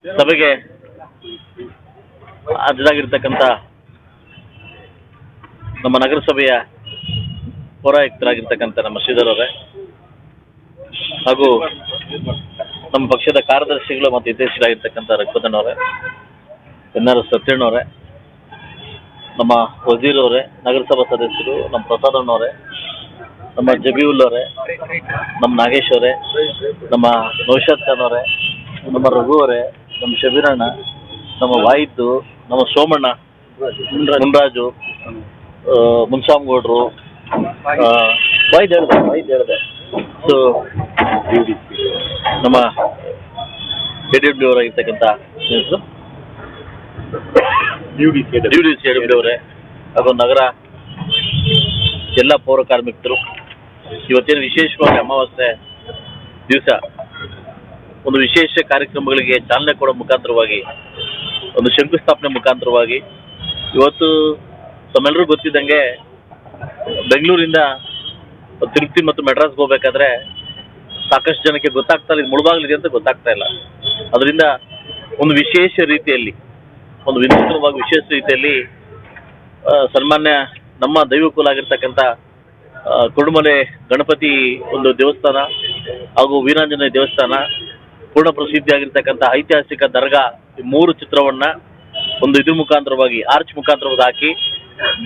ಸಭೆಗೆ ಹಾಜರಾಗಿರ್ತಕ್ಕಂಥ ನಮ್ಮ ನಗರಸಭೆಯ ಪೌರಾಯುಕ್ತರಾಗಿರ್ತಕ್ಕಂಥ ನಮ್ಮ ಶ್ರೀಧರ್ ಅವರೇ ಹಾಗೂ ನಮ್ಮ ಪಕ್ಷದ ಕಾರ್ಯದರ್ಶಿಗಳು ಮತ್ತು ಹಿತೈಷಿಗಳಾಗಿರ್ತಕ್ಕಂಥ ರಘುಪತನ್ ಅವರೇ, ಎನ್.ಆರ್. ಸತ್ಯಣ್ಣವರೇ, ನಮ್ಮ ವಜೀರ್ ಅವರೇ, ನಗರಸಭಾ ಸದಸ್ಯರು, ನಮ್ಮ ಪ್ರಸಾದ್ ಅಣ್ಣವರೇ, ನಮ್ಮ ಜಬೀವುಲ್ ಅವರೇ, ನಮ್ಮ ನಾಗೇಶ್ ಅವರೇ, ನಮ್ಮ ನೌಶಾದ್ ಖಾನ್ ಅವರೇ, ನಮ್ಮ ರಘು ಅವರೇ, ನಮ್ಮ ಶಬೀರಣ್ಣ, ನಮ್ಮ ವಾಯಿದ್ದು, ನಮ್ಮ ಸೋಮಣ್ಣ, ಮುನ್ರಾಜು, ಮುನ್ಸಾಮ್ಗೌಡ್ರು, ವಾಯ್ದು ಹೇಳಿದೆ ಸೊ ನಮ್ಮ KDW ಅವರಾಗಿರ್ತಕ್ಕಂಥ KDW ಅವರೇ ಹಾಗೂ ನಗರ ಎಲ್ಲ ಪೌರ ಕಾರ್ಮಿಕರು, ಇವತ್ತಿನ ವಿಶೇಷವಾಗಿ ಅಮಾವಾಸ್ಯೆ ದಿವಸ ಒಂದು ವಿಶೇಷ ಕಾರ್ಯಕ್ರಮಗಳಿಗೆ ಚಾಲನೆ ಕೊಡೋ ಮುಖಾಂತರವಾಗಿ, ಒಂದು ಶಂಕುಸ್ಥಾಪನೆ ಮುಖಾಂತರವಾಗಿ ಇವತ್ತು ತಮ್ಮೆಲ್ಲರೂ ಗೊತ್ತಿದ್ದಂಗೆ ಬೆಂಗಳೂರಿಂದ ತಿರುಪತಿ ಮತ್ತು ಮೆಡ್ರಾಸ್ಗೆ ಹೋಗ್ಬೇಕಾದ್ರೆ ಸಾಕಷ್ಟು ಜನಕ್ಕೆ ಗೊತ್ತಾಗ್ತಾ ಇಲ್ಲ, ಮುಳುಬಾಗ್ಲಿದೆ ಅಂತ ಗೊತ್ತಾಗ್ತಾ ಇಲ್ಲ. ಅದರಿಂದ ಒಂದು ವಿಶೇಷ ರೀತಿಯಲ್ಲಿ, ಒಂದು ವಿನೂತನವಾಗಿ ವಿಶೇಷ ರೀತಿಯಲ್ಲಿ ಸನ್ಮಾನ್ಯ ನಮ್ಮ ದೈವಕುಲ ಆಗಿರ್ತಕ್ಕಂಥ ಕುರುಡುಮಲೆ ಗಣಪತಿ ಒಂದು ದೇವಸ್ಥಾನ ಹಾಗೂ ವೀರಾಂಜನೇಯ ದೇವಸ್ಥಾನ, ಪೂರ್ಣ ಪ್ರಸಿದ್ಧಿ ಆಗಿರ್ತಕ್ಕಂಥ ಐತಿಹಾಸಿಕ ದರ್ಗಾ, ಈ ಮೂರು ಚಿತ್ರವನ್ನ ಒಂದು ಇದ್ರ ಮುಖಾಂತರವಾಗಿ ಆರ್ಚ್ ಮುಖಾಂತರವಾಗಿ ಹಾಕಿ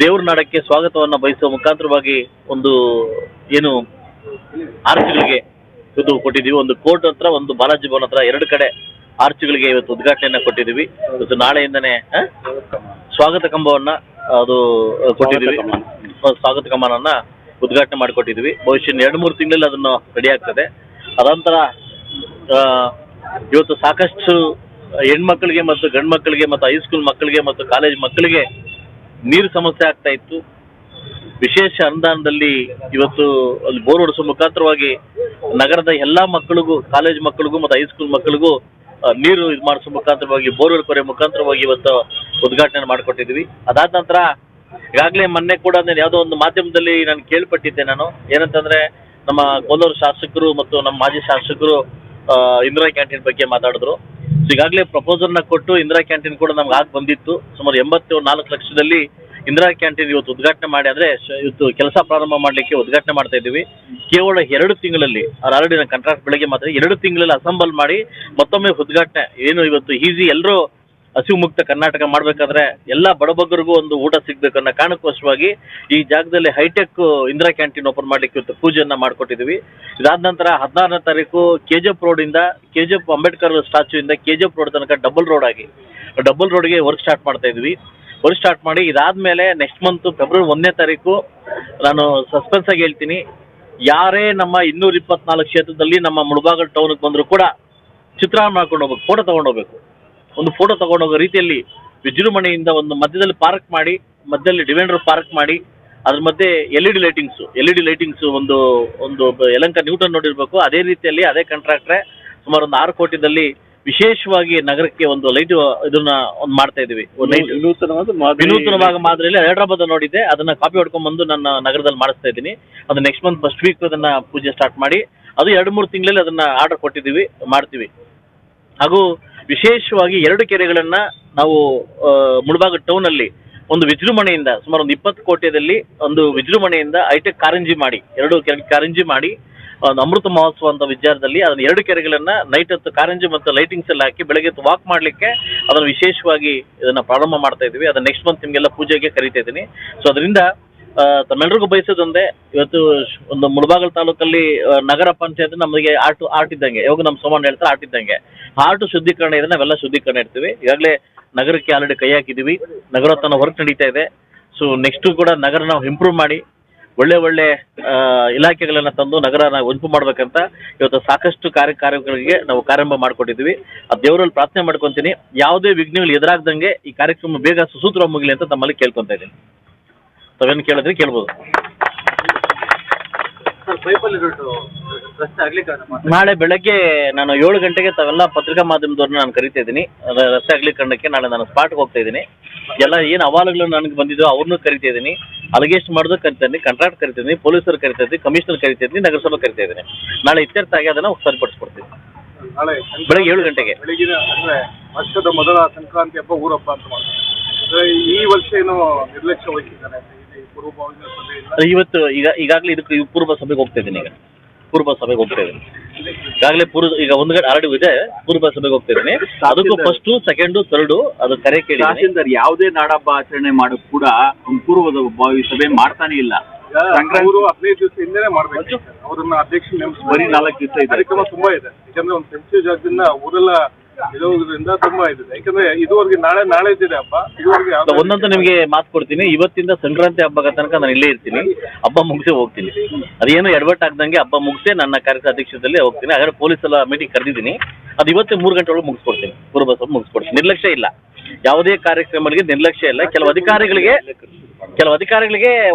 ದೇವ್ರ ನಾಡಕ್ಕೆ ಸ್ವಾಗತವನ್ನ ಬಯಸುವ ಮುಖಾಂತರವಾಗಿ ಒಂದು ಏನು ಆರ್ಚ್ಗಳಿಗೆ ಇದು ಕೊಟ್ಟಿದ್ದೀವಿ. ಒಂದು ಕೋರ್ಟ್ ಹತ್ರ, ಒಂದು ಬಾಲಾಜಿ ಭವನ್ ಹತ್ರ, ಎರಡು ಕಡೆ ಆರ್ಚ್ಗಳಿಗೆ ಇವತ್ತು ಉದ್ಘಾಟನೆಯನ್ನ ಕೊಟ್ಟಿದ್ದೀವಿ. ಇವತ್ತು ನಾಳೆಯಿಂದನೇ ಸ್ವಾಗತ ಕಂಬವನ್ನ ಅದು ಕೊಟ್ಟಿದ್ದೀವಿ, ಸ್ವಾಗತ ಕಂಬನನ್ನ ಉದ್ಘಾಟನೆ ಮಾಡಿಕೊಟ್ಟಿದ್ದೀವಿ. ಬಹುಶಃ 2-3 ತಿಂಗಳಲ್ಲಿ ಅದನ್ನು ರೆಡಿ ಆಗ್ತದೆ. ಅದಂತರ ಇವತ್ತು ಸಾಕಷ್ಟು ಹೆಣ್ಮಕ್ಳಿಗೆ ಮತ್ತು ಗಂಡು ಮಕ್ಕಳಿಗೆ ಮತ್ತು ಹೈಸ್ಕೂಲ್ ಮಕ್ಕಳಿಗೆ ಮತ್ತು ಕಾಲೇಜ್ ಮಕ್ಕಳಿಗೆ ನೀರು ಸಮಸ್ಯೆ ಆಗ್ತಾ ಇತ್ತು. ವಿಶೇಷ ಅನುದಾನದಲ್ಲಿ ಇವತ್ತು ಅಲ್ಲಿ ಬೋರ್ ಹೊಡಿಸೋ ಮುಖಾಂತರವಾಗಿ ನಗರದ ಎಲ್ಲಾ ಮಕ್ಕಳಿಗೂ, ಕಾಲೇಜ್ ಮಕ್ಕಳಿಗೂ ಮತ್ತು ಹೈಸ್ಕೂಲ್ ಮಕ್ಕಳಿಗೂ ನೀರು ಇದು ಮಾಡಿಸೋ ಮುಖಾಂತರವಾಗಿ, ಬೋರ್ವೆಲ್ ಕೊರೆ ಮುಖಾಂತರವಾಗಿ ಇವತ್ತು ಉದ್ಘಾಟನೆ ಮಾಡಿಕೊಟ್ಟಿದ್ವಿ. ಅದಾದ ನಂತರ ಈಗಾಗಲೇ ಮೊನ್ನೆ ಕೂಡ ಯಾವುದೋ ಒಂದು ಮಾಧ್ಯಮದಲ್ಲಿ ನಾನು ಕೇಳ್ಪಟ್ಟಿದ್ದೆ, ನಾನು ಏನಂತಂದ್ರೆ ನಮ್ಮ ಕೋಲಾರ ಶಾಸಕರು ಮತ್ತು ನಮ್ಮ ಮಾಜಿ ಶಾಸಕರು ಇಂದಿರಾ ಕ್ಯಾಂಟೀನ್ ಬಗ್ಗೆ ಮಾತಾಡಿದ್ರು. ಈಗಾಗಲೇ ಪ್ರಪೋಸಲ್ನ ಕೊಟ್ಟು ಇಂದಿರಾ ಕ್ಯಾಂಟೀನ್ ಕೂಡ ನಮ್ಗೆ ಆಗಿ ಬಂದಿತ್ತು. ಸುಮಾರು 84 ಲಕ್ಷದಲ್ಲಿ ಇಂದಿರಾ ಕ್ಯಾಂಟೀನ್ ಇವತ್ತು ಉದ್ಘಾಟನೆ ಮಾಡಿ, ಅಂದ್ರೆ ಇವತ್ತು ಕೆಲಸ ಪ್ರಾರಂಭ ಮಾಡಲಿಕ್ಕೆ ಉದ್ಘಾಟನೆ ಮಾಡ್ತಾ ಇದ್ದೀವಿ. ಕೇವಲ 2 ತಿಂಗಳಲ್ಲಿ, ಆಲ್ರೆಡಿ ನಾನು ಕಾಂಟ್ರಾಕ್ಟ್ ಬೆಳಗ್ಗೆ ಮಾತ್ರ 2 ತಿಂಗಳಲ್ಲಿ ಅಸೆಂಬಲ್ ಮಾಡಿ ಮತ್ತೊಮ್ಮೆ ಉದ್ಘಾಟನೆ. ಏನು ಇವತ್ತು ಈಸಿ ಎಲ್ಲರೂ ಹಸಿವು ಮುಕ್ತ ಕರ್ನಾಟಕ ಮಾಡಬೇಕಾದ್ರೆ ಎಲ್ಲ ಬಡಬಗ್ಗರಿಗೂ ಒಂದು ಊಟ ಸಿಗ್ಬೇಕು ಅನ್ನೋ ಕಾರಣಕ್ಕೋಸ್ಕರವಾಗಿ ಈ ಜಾಗದಲ್ಲಿ ಹೈಟೆಕ್ ಇಂದಿರಾ ಕ್ಯಾಂಟೀನ್ ಓಪನ್ ಮಾಡ್ಲಿಕ್ಕೆ ಇವತ್ತು ಪೂಜೆಯನ್ನ ಮಾಡಿಕೊಟ್ಟಿದ್ದೀವಿ. ಇದಾದ ನಂತರ 16ನೇ ತಾರೀಕು KGF ರೋಡಿಂದ, KGF ಅಂಬೇಡ್ಕರ್ ಸ್ಟ್ಯಾಚ್ಯೂ ಇಂದ KGF ರೋಡ್ ತನಕ ಡಬಲ್ ರೋಡ್ಗೆ ವರ್ಕ್ ಸ್ಟಾರ್ಟ್ ಮಾಡ್ತಾ ಇದ್ವಿ. ವರ್ಕ್ ಸ್ಟಾರ್ಟ್ ಮಾಡಿ ಇದಾದ್ಮೇಲೆ ನೆಕ್ಸ್ಟ್ ಮಂತ್ ಫೆಬ್ರವರಿ 1ನೇ ತಾರೀಕು ನಾನು ಸಸ್ಪೆನ್ಸ್ ಆಗಿ ಹೇಳ್ತೀನಿ, ಯಾರೇ ನಮ್ಮ 224 ಕ್ಷೇತ್ರದಲ್ಲಿ ನಮ್ಮ ಮುಳಬಾಗಿಲು ಟೌನ್ಗೆ ಬಂದರೂ ಕೂಡ ಚಿತ್ರಾನ್ನ ಮಾಡ್ಕೊಂಡು ಹೋಗ್ಬೇಕು, ಫೋಟೋ ತಗೊಂಡೋಗ್ಬೇಕು. ಒಂದು ಫೋಟೋ ತಗೊಂಡೋಗೋ ರೀತಿಯಲ್ಲಿ ವಿಜೃಂಭಣೆಯಿಂದ ಒಂದು ಮಧ್ಯದಲ್ಲಿ ಪಾರ್ಕ್ ಮಾಡಿ, ಮಧ್ಯದಲ್ಲಿ ಡಿವೈಡರ್ ಪಾರ್ಕ್ ಮಾಡಿ, ಅದ್ರ ಮಧ್ಯೆ LED ಲೈಟಿಂಗ್ಸ್ ಒಂದು ಯಲಹಂಕ ನ್ಯೂಟನ್ ನೋಡಿರ್ಬೇಕು. ಅದೇ ರೀತಿಯಲ್ಲಿ ಅದೇ ಕಾಂಟ್ರಾಕ್ಟ್ರೆ ಸುಮಾರು ಒಂದು 6 ಕೋಟಿದಲ್ಲಿ ವಿಶೇಷವಾಗಿ ನಗರಕ್ಕೆ ಒಂದು ಲೈಟ್ ಇದನ್ನ ಒಂದು ಮಾಡ್ತಾ ಇದೀವಿ. ವಿನೂತನವಾಗಿ ಮಾದರಿಯಲ್ಲಿ ಹೈದರಾಬಾದ್ ನೋಡಿದ್ದೆ, ಅದನ್ನ ಕಾಪಿ ಹೊಡ್ಕೊಂಡ್ ಬಂದು ನನ್ನ ನಗರದಲ್ಲಿ ಮಾಡಿಸ್ತಾ ಇದ್ದೀನಿ. ಅದು ನೆಕ್ಸ್ಟ್ ಮಂತ್ ಫಸ್ಟ್ ವೀಕ್ ಅದನ್ನ ಪೂಜೆ ಸ್ಟಾರ್ಟ್ ಮಾಡಿ, ಅದು 2-3 ತಿಂಗಳಲ್ಲಿ ಅದನ್ನ ಆರ್ಡರ್ ಕೊಟ್ಟಿದ್ದೀವಿ, ಮಾಡ್ತೀವಿ. ಹಾಗೂ ವಿಶೇಷವಾಗಿ 2 ಕೆರೆಗಳನ್ನ ನಾವು ಮುಳಬಾಗಿಲು ಟೌನ್ ಅಲ್ಲಿ ಒಂದು ವಿಜೃಂಭಣೆಯಿಂದ ಸುಮಾರು ಒಂದು 20 ಕೋಟಿಯಲ್ಲಿ ಒಂದು ವಿಜೃಂಭಣೆಯಿಂದ ಹೈಟೆಕ್ ಕಾರಂಜಿ ಮಾಡಿ, 2 ಕಾರಂಜಿ ಮಾಡಿ ಒಂದು ಅಮೃತ ಮಹೋತ್ಸವ ಅಂತ ವಿಚಾರದಲ್ಲಿ ಅದನ್ನ 2 ಕೆರೆಗಳನ್ನ ನೈಟ್ ಹೊತ್ತು ಕಾರಂಜಿ ಮತ್ತು ಲೈಟಿಂಗ್ಸ್ ಎಲ್ಲ ಹಾಕಿ ಬೆಳಗ್ಗೆ ವಾಕ್ ಮಾಡ್ಲಿಕ್ಕೆ ಅದನ್ನ ವಿಶೇಷವಾಗಿ ಇದನ್ನ ಪ್ರಾರಂಭ ಮಾಡ್ತಾ ಇದ್ದೀವಿ. ಅದನ್ನ ನೆಕ್ಸ್ಟ್ ಮಂತ್ ನಿಮ್ಗೆಲ್ಲ ಪೂಜೆಗೆ ಕರೀತಾ ಇದ್ದೀನಿ. ಸೊ ಅದರಿಂದ ತಮ್ಮೆಲ್ಲರಿಗೂ ಬಯಸೋದೊಂದೇ, ಇವತ್ತು ಒಂದು ಮುಳಬಾಗಿಲು ತಾಲೂಕಲ್ಲಿ ನಗರ ಪಂಚಾಯತ್ ನಮಗೆ ಆರ್ಟ್ ಇದ್ದಂಗೆ, ಯಾವಾಗ ನಮ್ಮ ಸೋಮಣ್ಣ ಹೇಳ್ತಾರೆ ಆರ್ಟ್ ಇದ್ದಂಗೆ, ಆರ್ಟ್ ಶುದ್ಧೀಕರಣ ಇದೆ, ನಾವೆಲ್ಲ ಶುದ್ಧೀಕರಣ ಇರ್ತೀವಿ. ಈಗಾಗಲೇ ನಗರಕ್ಕೆ ಆಲ್ರೆಡಿ ಕೈ ಹಾಕಿದ್ದೀವಿ, ನಗರೋತ್ಥಾನ ವರ್ಕ್ ನಡೀತಾ ಇದೆ. ಸೊ ನೆಕ್ಸ್ಟು ಕೂಡ ನಗರ ನಾವು ಇಂಪ್ರೂವ್ ಮಾಡಿ ಒಳ್ಳೆ ಇಲಾಖೆಗಳನ್ನ ತಂದು ನಗರನ ಇಂಪ್ರೂವ್ ಮಾಡ್ಬೇಕಂತ ಇವತ್ತು ಸಾಕಷ್ಟು ಕಾರ್ಯಕ್ರಮಗಳಿಗೆ ನಾವು ಕಾರ್ಯಾರಂಭ ಮಾಡ್ಕೊಟ್ಟಿದ್ದೀವಿ. ಆ ದೇವರಲ್ಲಿ ಪ್ರಾರ್ಥನೆ ಮಾಡ್ಕೊತೀನಿ, ಯಾವುದೇ ವಿಘ್ನಗಳು ಎದುರಾಗ್ದಂಗೆ ಈ ಕಾರ್ಯಕ್ರಮ ಬೇಗ ಸುಸೂತ್ರ ಮುಗಿಲಿ ಅಂತ ತಮ್ಮಲ್ಲಿ ಕೇಳ್ಕೊತಾ ಇದ್ದೀನಿ. ತಾವೇನು ಕೇಳಿದ್ರೆ ಕೇಳ್ಬೋದು. ನಾಳೆ ಬೆಳಗ್ಗೆ ನಾನು 7 ಗಂಟೆಗೆ ತಾವೆಲ್ಲ ಪತ್ರಿಕಾ ಮಾಧ್ಯಮದವ್ರನ್ನ ನಾನು ಕರಿತಾ ಇದ್ದೀನಿ. ರಸ್ತೆ ಅಗಲೀಕರಣಕ್ಕೆ ನಾಳೆ ನಾನು ಸ್ಪಾಟ್ಗೆ ಹೋಗ್ತಾ ಇದ್ದೀನಿ. ಎಲ್ಲ ಏನು ಅಹವಾಲುಗಳು ನನಗೆ ಬಂದಿದ್ದೋ ಅವ್ರನ್ನೂ ಕರಿತಾ ಇದ್ದೀನಿ, ಅಲಿಗೇಷನ್ ಮಾಡೋದಕ್ಕೆ ಕರಿತಾ ಇದ್ದೀನಿ, ಕಾಂಟ್ರಾಕ್ಟ್ ಕರಿತಾ ಇದ್ದೀನಿ, ಪೊಲೀಸರು ಕರಿತಾ ಇದ್ದೀನಿ, ಕಮಿಷನರ್ ಕರಿತಾ ಇದ್ದೀನಿ, ನಗರಸಭೆ ಕರಿತಾ ಇದ್ದೀನಿ. ನಾಳೆ ಇತ್ಯರ್ಥ ಆಗಿ ಅದನ್ನು ಸರಿಪಡಿಸ್ಕೊಡ್ತೀನಿ ಬೆಳಗ್ಗೆ 7 ಗಂಟೆಗೆ. ವರ್ಷದ ಮೊದಲ ಸಂಕ್ರಾಂತಿ ಹಬ್ಬ ಊರಬ್ಬ ಅಂತ ಮಾಡ್ತಾರೆ. ಅಂದ್ರೆ ಈ ವರ್ಷ ಏನೋ ನಿರ್ಲಕ್ಷ್ಯ ವಹಿಸಿದ್ದಾರೆ ಈ ಪೂರ್ವಭಾವಿ ಸಭೆ ಇಲ್ಲ. ಇವತ್ತು ಈಗಾಗಲೇ ಇದಕ್ಕೆ ಪೂರ್ವ ಸಭೆಗೆ ಹೋಗ್ತಾ ಇದ್ದೀನಿ. ಈಗ ಪೂರ್ವ ಸಭೆಗೆ ಹೋಗ್ತಾ ಇದ್ದೀನಿ. ಈಗಾಗಲೇ ಈಗ ಒಂದು ಗಂಟೆ ಆಲ್ರೆಡಿ ಇದೆ. ಪೂರ್ವ ಸಭೆಗೆ ಹೋಗ್ತಾ ಇದ್ದೀನಿ. ಅದಕ್ಕೂ ಫಸ್ಟು ಸೆಕೆಂಡು ಥರ್ಡು ಅದು ಕರೆ ಕೇಳಿ. ತಹಸೀಲ್ದಾರ್ ಯಾವುದೇ ನಾಡಹಬ್ಬ ಆಚರಣೆ ಮಾಡೋಕೆ ಕೂಡ ಒಂದು ಪೂರ್ವದ ಭಾವಿ ಸಭೆ ಮಾಡ್ತಾನೆ ಇಲ್ಲ. ಅವರು 15 ದಿವಸ ಹಿಂದೆನೆ ಮಾಡ್ಬೇಕು. ಅವ್ರನ್ನ ಅಧ್ಯಕ್ಷ ಬರೀ 4 ದಿವಸ ಇದೆ. ಕಾರ್ಯಕ್ರಮ ತುಂಬಾ ಇದೆ. ಯಾಕಂದ್ರೆ ಒಂದು ಸೆನ್ಸಿಟಿವ್ ಜಾಗದಿಂದ ಊರೆಲ್ಲ ಇರೋದ್ರಿಂದ ತುಂಬಾ ಇದೆ. ಯಾಕಂದ್ರೆ ಇದುವರೆಗೆ ನಾಳೆ ಇದ್ದಿದೆ ಹಬ್ಬ. ಇದುವರೆಗೆ ಒಂದಂತೂ ನಿಮಗೆ ಮಾತು ಕೊಡ್ತೀನಿ, ಇವತ್ತಿಂದ ಸಂಕ್ರಾಂತಿ ಹಬ್ಬದ ತನಕ ನಾನು ಇಲ್ಲೇ ಇರ್ತೀನಿ. ಹಬ್ಬ ಮುಗಿಸೇ ಹೋಗ್ತೀನಿ. ಅದೇನು ಎಡವಟ್ಟು ಆಗ್ದಂಗೆ ಹಬ್ಬ ಮುಗಿಸೇ ನನ್ನ ಕಾರ್ಯಕ್ರಮ ಅಧ್ಯಕ್ಷತೆಯಲ್ಲಿ ಹೋಗ್ತೀನಿ. ಹಾಗಾದ್ರೆ ಪೊಲೀಸ್ ಎಲ್ಲ ಮೀಟಿಂಗ್ ಕರೆದಿದ್ದೀನಿ. ಅದು ಇವತ್ತೇ 3 ಗಂಟೆ ಒಳಗೆ ಮುಗಿಸ್ಕೊಡ್ತೀನಿ. ಪೂರ್ವ ಸಭೆ ಮುಗಿಸ್ಕೊಡ್ತೀನಿ. ನಿರ್ಲಕ್ಷ್ಯ ಇಲ್ಲ, ಯಾವುದೇ ಕಾರ್ಯಕ್ರಮಗಳಿಗೆ ನಿರ್ಲಕ್ಷ್ಯ ಇಲ್ಲ. ಕೆಲವು ಅಧಿಕಾರಿಗಳಿಗೆ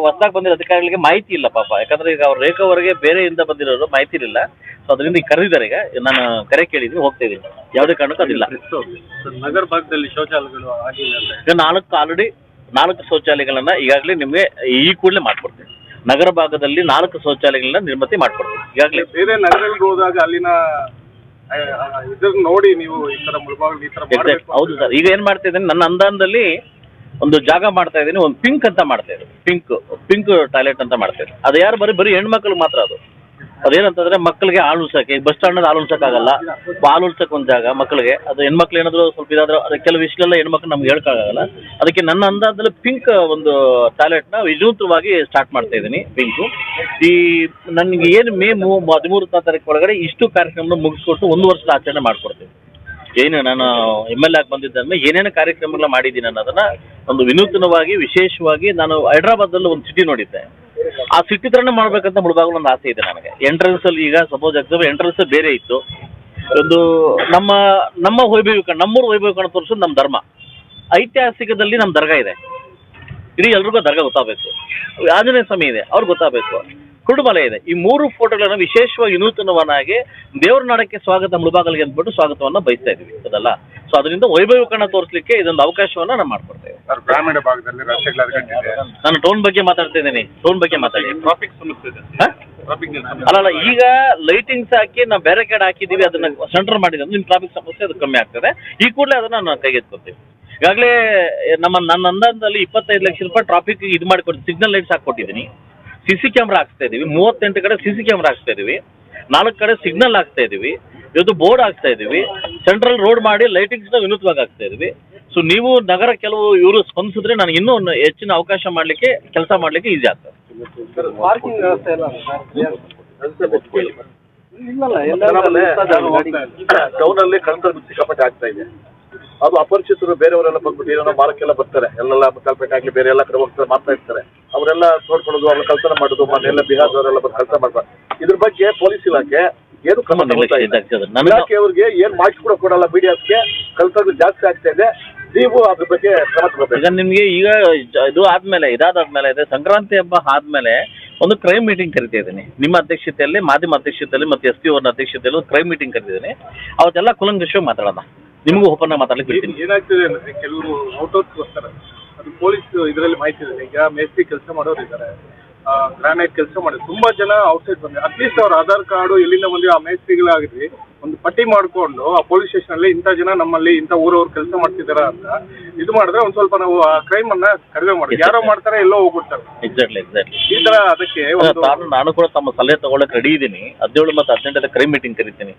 ಹೊಸದಾಗಿ ಬಂದಿರೋ ಅಧಿಕಾರಿಗಳಿಗೆ ಮಾಹಿತಿ ಇಲ್ಲ ಪಾಪ. ಯಾಕಂದ್ರೆ ಈಗ ಅವ್ರ ರೇಖಾವರೆಗೆ ಬೇರೆಯಿಂದ ಬಂದಿರೋರು ಮಾಹಿತಿ ಇರಲಿಲ್ಲ. ಸೊ ಅದರಿಂದ ಈಗ ಕರೆದಿದ್ದಾರೆ. ಈಗ ನಾನು ಕರೆ ಕೇಳಿದ್ದೀನಿ, ಹೋಗ್ತಾ ಇದ್ದೀನಿ. ಯಾವುದೇ ಕಾರಣಕ್ಕೂ ಅದಿಲ್ಲ. ನಗರ ಭಾಗದಲ್ಲಿ ಶೌಚಾಲಯಗಳು ಆಗಿಲ್ಲ. ಈಗ 4 ಶೌಚಾಲಯಗಳನ್ನ ಈಗಾಗಲೇ ನಿಮಗೆ ಈ ಕೂಡಲೇ ಮಾಡ್ಕೊಡ್ತೀನಿ. ನಗರ ಭಾಗದಲ್ಲಿ 4 ಶೌಚಾಲಯಗಳನ್ನ ನಿರ್ಮಿತಿ ಮಾಡ್ಕೊಡ್ತೀನಿ ಈಗಾಗಲೇ. ಬೇರೆ ನಗರಗಳಿಗೆ ಹೋದಾಗ ಅಲ್ಲಿನ ಇದನ್ನ ನೋಡಿ ನೀವು ಈ ತರ ಮುಳಬಾಗಿಲು ಈ ತರ ಮಾಡಬೇಕು. ಹೌದು ಸರ್. ಈಗ ಏನು ಮಾಡ್ತಾ ಇದ್ದೀನಿ, ನನ್ನ ಅನುದಾನದಲ್ಲಿ ಒಂದು ಜಾಗ ಮಾಡ್ತಾ ಇದ್ದೀನಿ. ಒಂದು ಪಿಂಕ್ ಅಂತ ಮಾಡ್ತಾ ಇದ್ದೀನಿ. ಪಿಂಕ್ ಟಾಯ್ಲೆಟ್ ಅಂತ ಮಾಡ್ತಾ ಇದ್ದೀನಿ. ಅದು ಯಾರು ಬರೀ ಹೆಣ್ಮಕ್ಳು ಮಾತ್ರ. ಅದೇನಂತಂದ್ರೆ ಮಕ್ಕಳಿಗೆ ಹಾಲು ಉಳ್ಸಕ್ಕೆ, ಬಸ್ ಸ್ಟ್ಯಾಂಡ್ ಹಾಲು ಉಳ್ಸಕ್ಕಾಗಲ್ಲ. ಹಾಲು ಉಳ್ಸಕ್ಕೆ ಒಂದು ಜಾಗ ಮಕ್ಕಳಿಗೆ. ಅದು ಹೆಣ್ಮಕ್ಳು ಏನಾದರೂ ಸ್ವಲ್ಪ ಇದಾದ್ರೆ ಅದು ಕೆಲವು ವಿಷಯಗಳೆಲ್ಲ ಹೆಣ್ಮಕ್ಳು ನಮ್ಗೆ ಹೇಳಕ್ಕಾಗಲ್ಲ. ಅದಕ್ಕೆ ನನ್ನ ಅಂದಾಜಲ್ಲಿ ಪಿಂಕ್ ಒಂದು ಟಾಯ್ಲೆಟ್ನ ವಿನೂತನವಾಗಿ ಸ್ಟಾರ್ಟ್ ಮಾಡ್ತಾ ಇದ್ದೀನಿ. ಪಿಂಕು ಈ ನನಗೆ ಏನು ಮೇ 13ನೇ ತಾರೀಕು ಒಳಗಡೆ ಇಷ್ಟು ಕಾರ್ಯಕ್ರಮ ಮುಗಿಸ್ಕೊಟ್ಟು 1 ವರ್ಷದ ಆಚರಣೆ ಮಾಡ್ಕೊಡ್ತೀನಿ. ಏನು ನಾನು MLA ಆಗಿ ಬಂದಿದ್ದಂದ್ರೆ ಏನೇನು ಕಾರ್ಯಕ್ರಮಗಳ ಮಾಡಿದ್ದೀನಿ ಅನ್ನೋದನ್ನ ಒಂದು ವಿನೂತನವಾಗಿ ವಿಶೇಷವಾಗಿ ನಾನು ಹೈದ್ರಾಬಾದಲ್ಲಿ ಒಂದು ಸಿಟಿ ನೋಡಿದ್ದೆ. ಆ ಸಿಟಿ ಥರನೇ ಮಾಡ್ಬೇಕಂತ ಮುಳಬಾಗಿಲು ಒಂದು ಆಸೆ ಇದೆ ನನಗೆ. ಎಂಟ್ರೆನ್ಸಲ್ಲಿ ಈಗ ಸಪೋಸ್ ಎಕ್ಸಾಮ್ ಎಂಟ್ರೆನ್ಸ್ ಬೇರೆ ಇತ್ತು. ಒಂದು ನಮ್ಮ ವೈಭವೀಕರಣ, ನಮ್ಮೂರು ವೈಭವೀಕರಣ ತೋರಿಸೋದು ನಮ್ಮ ಧರ್ಮ. ಐತಿಹಾಸಿಕದಲ್ಲಿ ನಮ್ಮ ದರ್ಗಾ ಇದೆ. ಇಡೀ ಎಲ್ರಿಗೂ ದರ್ಗಾ ಗೊತ್ತಾಗಬೇಕು. ಆಂಜನೇಯ ಸ್ವಾಮಿ ಇದೆ, ಅವ್ರಿಗೆ ಗೊತ್ತಾಗಬೇಕು. ಕುರುಡುಮಲೆ ಇದೆ. ಈ 3 ಫೋಟೋಗಳನ್ನು ವಿಶೇಷವಾಗಿ ವಿನೂತನವನ್ನಾಗಿ ದೇವ್ರ ನಾಡಕ್ಕೆ ಸ್ವಾಗತ ಮುಳಬಾಗಿಲಿಗೆ ಅಂದ್ಬಿಟ್ಟು ಸ್ವಾಗತವನ್ನು ಬಯಸ್ತಾ ಇದ್ವಿ ಅದಲ್ಲ. ಸೊ ಅದರಿಂದ ವೈಭವೀಕರಣ ತೋರಿಸಲಿಕ್ಕೆ ಇದೊಂದು ಅವಕಾಶವನ್ನು ನಾವು ಮಾಡ್ಕೊಡ್ತೇವೆ. ಗ್ರಾಮೀಣ ಭಾಗದಲ್ಲಿ ರಸ್ತೆಗಳ ಅಗತ್ಯ. ನಾನು ಟೌನ್ ಬಗ್ಗೆ ಮಾತಾಡ್ತಾ ಇದ್ದೀನಿ. ಟೌನ್ ಬಗ್ಗೆ ಮಾತಾಡಿ. ಟ್ರಾಫಿಕ್ ಸಮಸ್ಯೆ ಇದೆ. ಅಲ್ಲ ಈಗ ಲೈಟಿಂಗ್ಸ್ ಹಾಕಿ ನಾವು ಬ್ಯಾರಿಕೇಡ್ ಹಾಕಿದ್ದೀವಿ, ಅದನ್ನ ಸೆಂಟರ್ ಮಾಡಿದ್ರೆ ನಿಮ್ಮ ಟ್ರಾಫಿಕ್ ಸಮಸ್ಯೆ ಅದು ಕಮ್ಮಿ ಆಗ್ತದೆ. ಈ ಕೂಡಲೇ ಅದನ್ನು ನಾವು ಕೈಗೆತ್ಕೊತೀವಿ. ಈಗಾಗಲೇ ನನ್ನ ಅಂದಾಜಲ್ಲಿ 25 ಲಕ್ಷ ರೂಪಾಯಿ ಟ್ರಾಫಿಕ್ ಇದು ಮಾಡಿಕೊಡ್ತೀವಿ. ಸಿಗ್ನಲ್ ಲೈಟ್ಸ್ ಹಾಕ್ಕೊಟ್ಟಿದ್ದೀನಿ. CC ಕ್ಯಾಮ್ರಾ ಹಾಕ್ಸ್ತಾ ಇದ್ದೀವಿ. 38 ಕಡೆ CC ಕ್ಯಾಮ್ರಾ ಹಾಕ್ಸ್ತಾ ಇದ್ದೀವಿ. 4 ಕಡೆ ಸಿಗ್ನಲ್ ಹಾಕ್ತಾ ಇದ್ದೀವಿ. ಇವತ್ತು ಬೋರ್ಡ್ ಹಾಕ್ತಾ ಇದ್ದೀವಿ. ಸೆಂಟ್ರಲ್ ರೋಡ್ ಮಾಡಿ ಲೈಟಿಂಗ್ಸ್ನ ವಿನೂತವಾಗಿ ಹಾಕ್ತಾ ಇದ್ದೀವಿ. ಸೊ ನೀವು ನಗರ ಕೆಲವು ಇವರು ಸ್ಪಂದಿಸಿದ್ರೆ ನನಗೆ ಇನ್ನೂ ಹೆಚ್ಚಿನ ಅವಕಾಶ ಮಾಡಲಿಕ್ಕೆ ಕೆಲಸ ಮಾಡಲಿಕ್ಕೆ ಈಸಿ ಆಗ್ತದೆ. ಪಾರ್ಕಿಂಗ್ ವ್ಯವಸ್ಥೆ ಎಲ್ಲ ಟೌನಲ್ಲಿ ಕಳ್ತನ ಸಿಕ್ಕಾಪಟ್ಟೆ ಆಗ್ತಾ ಇದೆ. ಅದು ಅಪರಿಚಿತರು ಬೇರೆಯವರೆಲ್ಲ ಬಂದ್ಬಿಟ್ಟು ಏನೋ ಮಾರಕ್ಕೆಲ್ಲ ಬರ್ತಾರೆ. ಎಲ್ಲೆಲ್ಲ ಮುತ್ತಾಲ್ಪೇಟೆ ಆಗಲಿ ಬೇರೆ ಎಲ್ಲ ಕಡೆ ಹೋಗ್ತಾರೆ, ಮಾಡ್ತಾ ಇರ್ತಾರೆ. ಅವರೆಲ್ಲ ನೋಡ್ಕೊಳ್ಳೋದು, ಅವ್ರ ಕಳ್ತನ ಮಾಡೋದು, ಮನೆಯೆಲ್ಲ ಬಿಹಾರದವರೆಲ್ಲ ಬಂದು ಕಳ್ತನ ಮಾಡ್ತಾರೆ. ಇದ್ರ ಬಗ್ಗೆ ಪೊಲೀಸ್ ಇಲಾಖೆ ಏನು ಕ್ರಮ ಇಲಾಖೆ ಅವ್ರಿಗೆ ಏನು ಮಾಹಿತಿ ಕೂಡ ಕೊಡಲ್ಲ. ಮೀಡಿಯಾಸ್ಗೆ ಕಳ್ತನ ಜಾಸ್ತಿ ಆಗ್ತಾ ಇದೆ. ನೀವು ಅದ್ರ ಬಗ್ಗೆ ಕ್ರಮ ತಗೋಬೇಕು. ಈಗ ನಿಮಗೆ ಈಗ ಇದು ಆದ್ಮೇಲೆ ಇದಾದ್ಮೇಲೆ ಸಂಕ್ರಾಂತಿ ಹಬ್ಬ ಆದ್ಮೇಲೆ ಒಂದು ಕ್ರೈಮ್ ಮೀಟಿಂಗ್ ಕರಿತಾ ಇದ್ದೀನಿ. ನಿಮ್ಮ ಅಧ್ಯಕ್ಷತೆಯಲ್ಲಿ, ಮಾಧ್ಯಮ ಅಧ್ಯಕ್ಷತೆಯಲ್ಲಿ ಮತ್ತು SP ಅವ್ರ ಅಧ್ಯಕ್ಷತೆಯಲ್ಲಿ ಒಂದು ಕ್ರೈಮ್ ಮೀಟಿಂಗ್ ಕರೆದಿದ್ದೀನಿ. ಅವತ್ತೆಲ್ಲ ಕುಲಂಕಷವಾಗಿ ಮಾತಾಡೋಣ. ನಿಮಗೂ ಓಪನ್ ಆಗಿ ಮಾತಾಡ್ಲಿಕ್ಕೆ ಬಿಡ್ತೀನಿ. ಏನಾಗ್ತಿದೆ ಅಂದ್ರೆ ಕೆಲವರು ಔಟ್ಔಟ್ ಬರ್ತಾರೆ. ಅದು ಪೊಲೀಸ್ ಇದರಲ್ಲಿ ಮಾಹಿತಿ ಇದೆ. ಈಗ ಮೇಸ್ತ್ರಿ ಕೆಲಸ ಮಾಡೋರು ಇದ್ದಾರೆ, ಗ್ರಾನೈಟ್ ಕೆಲಸ ಮಾಡೋದು ತುಂಬಾ ಜನ ಔಟ್ಸೈಡ್ ಬಂದಿದೆ. ಅಟ್ಲೀಸ್ಟ್ ಅವ್ರ ಆಧಾರ್ ಕಾರ್ಡು ಎಲ್ಲಿಂದ ಬಂದಿರೋ ಆ ಮೇಸ್ತ್ರಿಗಳಾಗಿದ್ವಿ ಒಂದು ಪಟ್ಟಿ ಮಾಡ್ಕೊಂಡು ಆ ಪೊಲೀಸ್ ಸ್ಟೇಷನ್ ಅಲ್ಲಿ ಇಂಥ ಜನ ನಮ್ಮಲ್ಲಿ ಇಂಥ ಊರವ್ರು ಕೆಲಸ ಮಾಡ್ತಿದಾರ ಅಂತ ಇದು ಮಾಡಿದ್ರೆ ಒಂದ್ ಸ್ವಲ್ಪ ನಾವು ಆ ಕ್ರೈಮ್ ಅನ್ನ ಕಡಿಮೆ ಮಾಡಿ. ಯಾರೋ ಮಾಡ್ತಾರೆ, ಎಲ್ಲೋ ಹೋಗ್ಬಿಡ್ತಾರೆ. ಎಕ್ಸಾಕ್ಟ್ಲಿ ಈ ತರ ಅದಕ್ಕೆ ನಾನು ಕೂಡ ತಮ್ಮ ಸಲಹೆ ತಗೊಳ್ಳಕ್ಕೆ ರೆಡಿ ಇದ್ದೀನಿ. 17 ಮತ್ತು 18 ಕ್ರೈಮ್ ಮೀಟಿಂಗ್ ಕರಿತೀನಿ.